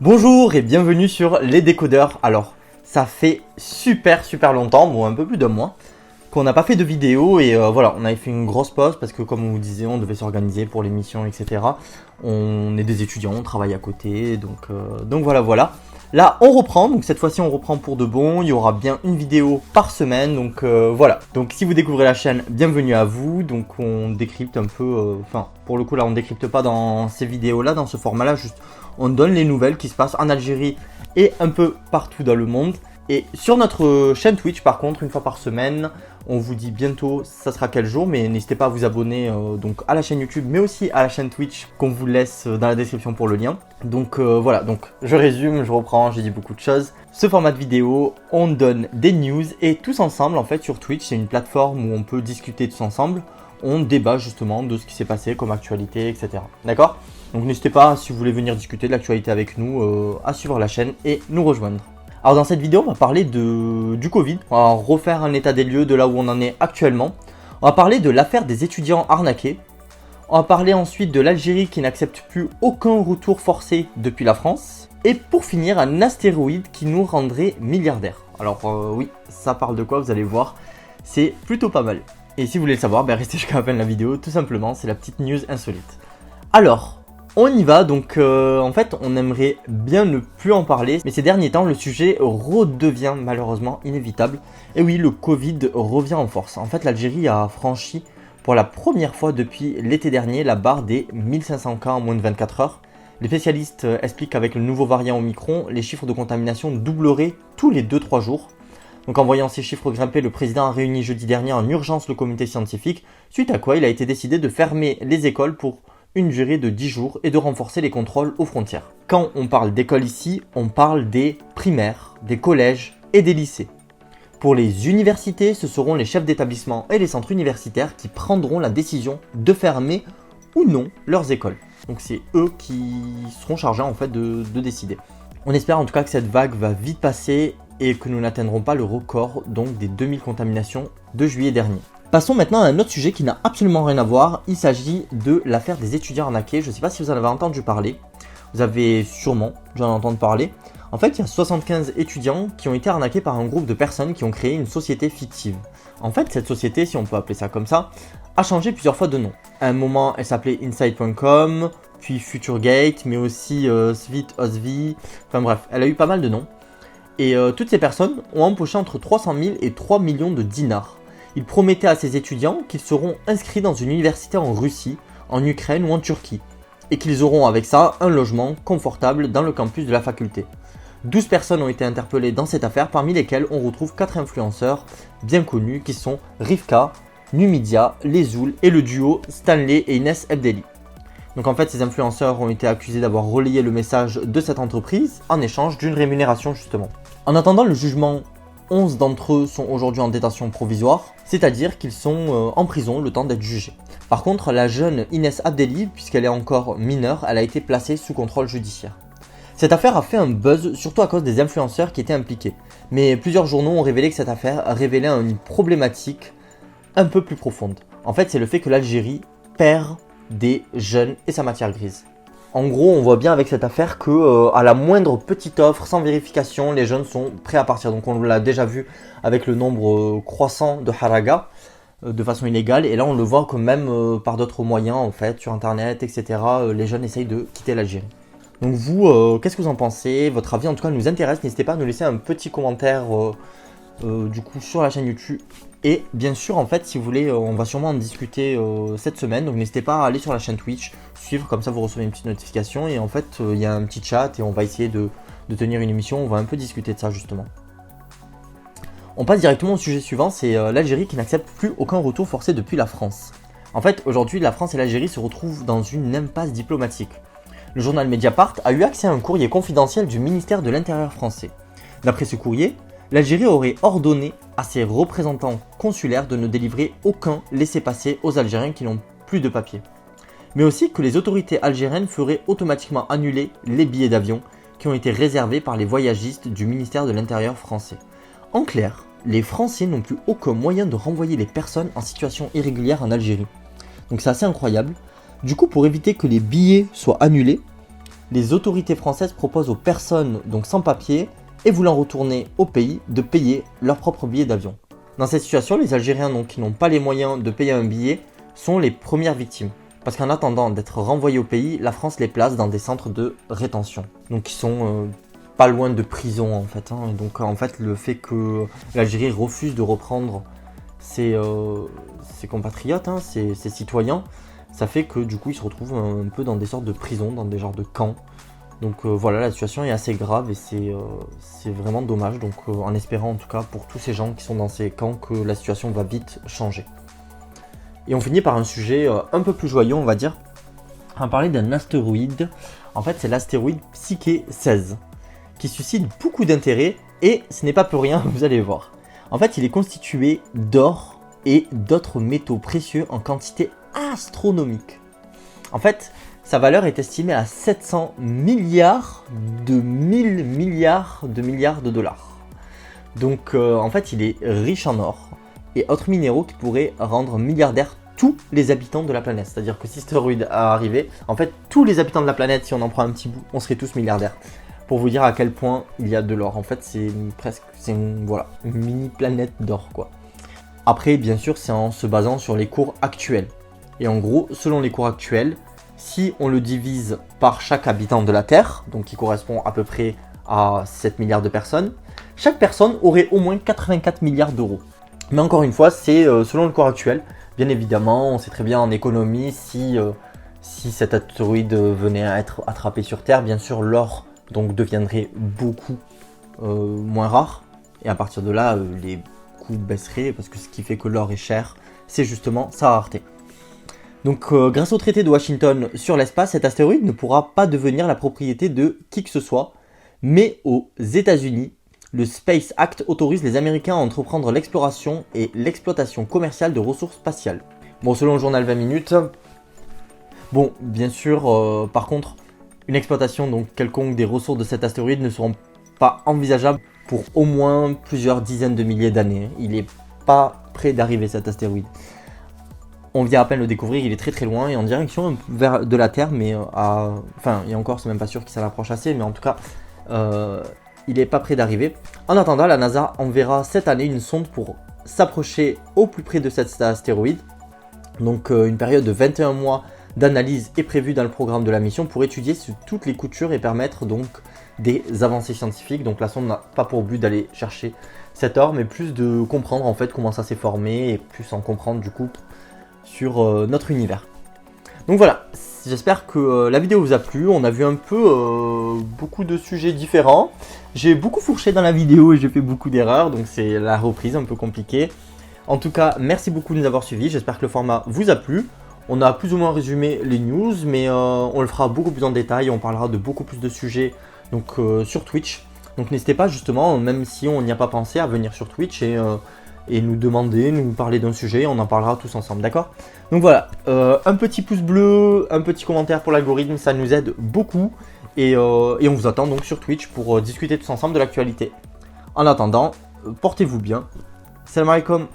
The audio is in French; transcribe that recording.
Bonjour et bienvenue sur Les Décodeurs. Alors, ça fait super longtemps, bon un peu plus d'un mois, qu'on n'a pas fait de vidéo et voilà, on avait fait une grosse pause parce que comme on vous disait, on devait s'organiser pour l'émission, etc. On est des étudiants, on travaille à côté, donc voilà. Là, on reprend, donc cette fois-ci on reprend pour de bon, il y aura bien une vidéo par semaine, donc voilà. Donc si vous découvrez la chaîne, bienvenue à vous, donc on décrypte un peu, pour le coup là on décrypte pas dans ces vidéos-là, dans ce format-là, juste on donne les nouvelles qui se passent en Algérie et un peu partout dans le monde. Et sur notre chaîne Twitch par contre, une fois par semaine, on vous dit bientôt ça sera quel jour, mais n'hésitez pas à vous abonner donc à la chaîne YouTube, mais aussi à la chaîne Twitch qu'on vous laisse dans la description pour le lien. Donc voilà, donc je résume, je reprends, j'ai dit beaucoup de choses. Ce format de vidéo, on donne des news et tous ensemble en fait sur Twitch, c'est une plateforme où on peut discuter tous ensemble. On débat justement de ce qui s'est passé comme actualité, etc. D'accord ? Donc n'hésitez pas, si vous voulez venir discuter de l'actualité avec nous, à suivre la chaîne et nous rejoindre. Alors dans cette vidéo, on va parler du Covid, on va refaire un état des lieux de là où on en est actuellement. On va parler de l'affaire des étudiants arnaqués. On va parler ensuite de l'Algérie qui n'accepte plus aucun retour forcé depuis la France. Et pour finir, un astéroïde qui nous rendrait milliardaires. Alors oui, ça parle de quoi, vous allez voir, c'est plutôt pas mal. Et si vous voulez le savoir, restez jusqu'à la fin de la vidéo, tout simplement, c'est la petite news insolite. Alors, on y va, donc en fait on aimerait bien ne plus en parler, mais ces derniers temps le sujet redevient malheureusement inévitable. Et oui, le Covid revient en force. En fait l'Algérie a franchi pour la première fois depuis l'été dernier la barre des 1500 cas en moins de 24 heures. Les spécialistes expliquent qu'avec le nouveau variant Omicron, les chiffres de contamination doubleraient tous les 2-3 jours. Donc en voyant ces chiffres grimper, le président a réuni jeudi dernier en urgence le comité scientifique, suite à quoi il a été décidé de fermer les écoles pour une durée de 10 jours et de renforcer les contrôles aux frontières. Quand on parle d'école ici, on parle des primaires, des collèges et des lycées. Pour les universités, ce seront les chefs d'établissement et les centres universitaires qui prendront la décision de fermer ou non leurs écoles. Donc c'est eux qui seront chargés en fait de décider. On espère en tout cas que cette vague va vite passer et que nous n'atteindrons pas le record donc des 2000 contaminations de juillet dernier. Passons maintenant à un autre sujet qui n'a absolument rien à voir, il s'agit de l'affaire des étudiants arnaqués. Je ne sais pas si vous en avez entendu parler, vous avez sûrement dû en entendre parler. En fait, il y a 75 étudiants qui ont été arnaqués par un groupe de personnes qui ont créé une société fictive. En fait, cette société, si on peut appeler ça comme ça, a changé plusieurs fois de nom. À un moment, elle s'appelait Inside.com, puis Futuregate, mais aussi Svit Osvi, enfin bref, elle a eu pas mal de noms. Et toutes ces personnes ont empoché entre 300 000 et 3 millions de dinars. Ils promettaient à ces étudiants qu'ils seront inscrits dans une université en Russie, en Ukraine ou en Turquie, et qu'ils auront avec ça un logement confortable dans le campus de la faculté. 12 personnes ont été interpellées dans cette affaire, parmi lesquelles on retrouve 4 influenceurs bien connus qui sont Rivka, Numidia, Lezoul et le duo Stanley et Inès Ebdeli. Donc en fait ces influenceurs ont été accusés d'avoir relayé le message de cette entreprise en échange d'une rémunération justement. En attendant le jugement, 11 d'entre eux sont aujourd'hui en détention provisoire, c'est-à-dire qu'ils sont en prison le temps d'être jugés. Par contre, la jeune Inès Abdelli, puisqu'elle est encore mineure, elle a été placée sous contrôle judiciaire. Cette affaire a fait un buzz, surtout à cause des influenceurs qui étaient impliqués. Mais plusieurs journaux ont révélé que cette affaire révélait une problématique un peu plus profonde. En fait, c'est le fait que l'Algérie perd des jeunes et sa matière grise. En gros, on voit bien avec cette affaire que à la moindre petite offre, sans vérification, les jeunes sont prêts à partir. Donc on l'a déjà vu avec le nombre croissant de haraga de façon illégale. Et là, on le voit quand même par d'autres moyens, en fait, sur Internet, etc. Les jeunes essayent de quitter l'Algérie. Donc vous, qu'est-ce que vous en pensez? Votre avis, en tout cas, nous intéresse. N'hésitez pas à nous laisser un petit commentaire du coup sur la chaîne YouTube. Et bien sûr, en fait, si vous voulez, on va sûrement en discuter cette semaine. Donc n'hésitez pas à aller sur la chaîne Twitch, suivre, comme ça vous recevez une petite notification. Et en fait, il y a un petit chat et on va essayer de tenir une émission. On va un peu discuter de ça justement. On passe directement au sujet suivant, c'est l'Algérie qui n'accepte plus aucun retour forcé depuis la France. En fait, aujourd'hui, la France et l'Algérie se retrouvent dans une impasse diplomatique. Le journal Mediapart a eu accès à un courrier confidentiel du ministère de l'Intérieur français. D'après ce courrier, l'Algérie aurait ordonné à ses représentants consulaires de ne délivrer aucun laissez-passer aux Algériens qui n'ont plus de papier. Mais aussi que les autorités algériennes feraient automatiquement annuler les billets d'avion qui ont été réservés par les voyagistes du ministère de l'Intérieur français. En clair, les Français n'ont plus aucun moyen de renvoyer les personnes en situation irrégulière en Algérie. Donc c'est assez incroyable. Du coup, pour éviter que les billets soient annulés, les autorités françaises proposent aux personnes donc sans papier et voulant retourner au pays de payer leur propre billet d'avion. Dans cette situation, les Algériens donc, qui n'ont pas les moyens de payer un billet sont les premières victimes. Parce qu'en attendant d'être renvoyés au pays, la France les place dans des centres de rétention. Donc qui sont pas loin de prison en fait. Et donc en fait le fait que l'Algérie refuse de reprendre ses compatriotes, ses citoyens, ça fait que du coup ils se retrouvent un peu dans des sortes de prisons, dans des genres de camps. Donc voilà, la situation est assez grave et c'est vraiment dommage. Donc en espérant en tout cas pour tous ces gens qui sont dans ces camps que la situation va vite changer. Et on finit par un sujet un peu plus joyeux, on va dire. On va parler d'un astéroïde. En fait, c'est l'astéroïde Psyché 16 qui suscite beaucoup d'intérêt et ce n'est pas pour rien, vous allez voir. En fait, il est constitué d'or et d'autres métaux précieux en quantité astronomique. En fait, sa valeur est estimée à 700 milliards de milliards de dollars. Donc en fait, il est riche en or et autres minéraux qui pourraient rendre milliardaires tous les habitants de la planète. C'est-à-dire que si cet astéroïde arrivait, en fait, tous les habitants de la planète, si on en prend un petit bout, on serait tous milliardaires. Pour vous dire à quel point il y a de l'or. En fait, c'est une mini planète d'or, quoi. Après, bien sûr, c'est en se basant sur les cours actuels. Et en gros, selon les cours actuels, si on le divise par chaque habitant de la Terre, donc qui correspond à peu près à 7 milliards de personnes, chaque personne aurait au moins 84 milliards d'euros. Mais encore une fois, c'est selon le cours actuel. Bien évidemment, on sait très bien en économie, si cet astéroïde venait à être attrapé sur Terre, bien sûr l'or donc deviendrait beaucoup moins rare. Et à partir de là, les coûts baisseraient, parce que ce qui fait que l'or est cher, c'est justement sa rareté. Donc grâce au traité de Washington sur l'espace, cet astéroïde ne pourra pas devenir la propriété de qui que ce soit, mais aux États-Unis, le Space Act autorise les Américains à entreprendre l'exploration et l'exploitation commerciale de ressources spatiales. Bon, selon le journal 20 minutes, bon, bien sûr, par contre, une exploitation donc quelconque des ressources de cet astéroïde ne seront pas envisageables pour au moins plusieurs dizaines de milliers d'années. Il n'est pas près d'arriver cet astéroïde. On vient à peine le découvrir, il est très très loin et en direction vers de la Terre, mais enfin, et encore, c'est même pas sûr qu'il s'en approche assez, mais en tout cas, il n'est pas près d'arriver. En attendant, la NASA enverra cette année une sonde pour s'approcher au plus près de cet astéroïde. Donc une période de 21 mois d'analyse est prévue dans le programme de la mission pour étudier sur toutes les coutures et permettre donc des avancées scientifiques. Donc la sonde n'a pas pour but d'aller chercher cet or, mais plus de comprendre en fait comment ça s'est formé et plus en comprendre du coup sur notre univers. Donc voilà, j'espère que la vidéo vous a plu. On a vu un peu beaucoup de sujets différents. J'ai beaucoup fourché dans la vidéo et j'ai fait beaucoup d'erreurs, donc c'est la reprise un peu compliquée. En tout cas, merci beaucoup de nous avoir suivis. J'espère que le format vous a plu. On a plus ou moins résumé les news, mais on le fera beaucoup plus en détail. On parlera de beaucoup plus de sujets donc, sur Twitch. Donc n'hésitez pas justement, même si on n'y a pas pensé, à venir sur Twitch et nous demander, nous parler d'un sujet. On en parlera tous ensemble, d'accord? Donc voilà, un petit pouce bleu, un petit commentaire pour l'algorithme, ça nous aide beaucoup. Et on vous attend donc sur Twitch pour discuter tous ensemble de l'actualité. En attendant, portez-vous bien. Salam alaikum.